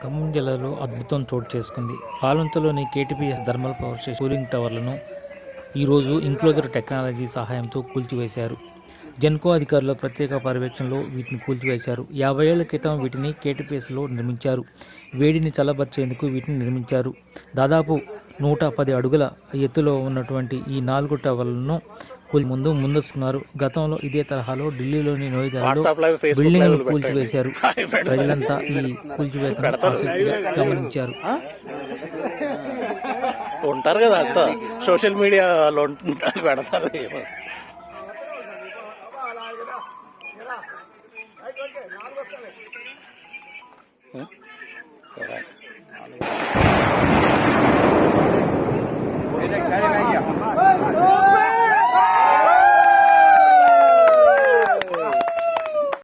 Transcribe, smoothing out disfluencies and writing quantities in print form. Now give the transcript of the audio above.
ఖమ్మం జిల్లాలో అద్భుతం చోటు చేసుకుంది. పాలంతలోని KTPS thermal power station cooling టవర్లను ఈరోజు ఇంక్లోజర్ టెక్నాలజీ సహాయంతో కూల్చివేశారు. జెన్కో అధికారుల ప్రత్యేక పర్యవేక్షణలో వీటిని కూల్చివేశారు. 50 ఏళ్ల క్రితం వీటిని కేటీపీఎస్లో నిర్మించారు. వేడిని చల్లబరిచేందుకు వీటిని నిర్మించారు. దాదాపు 110 అడుగుల ఎత్తులో ఉన్నటువంటి ఈ 4 టవర్లను ముందస్తున్నారు. గతంలో ఇదే తరహాలో ఢిల్లీలోని నోయిడాలో బిల్డింగ్లు కూల్చివేశారు. ప్రజలంతా ఈ కూల్చివేతను ఆసక్తిగా గమనించారు. ఉంటారు కదా అంతా సోషల్ మీడియాలో పెడతారు.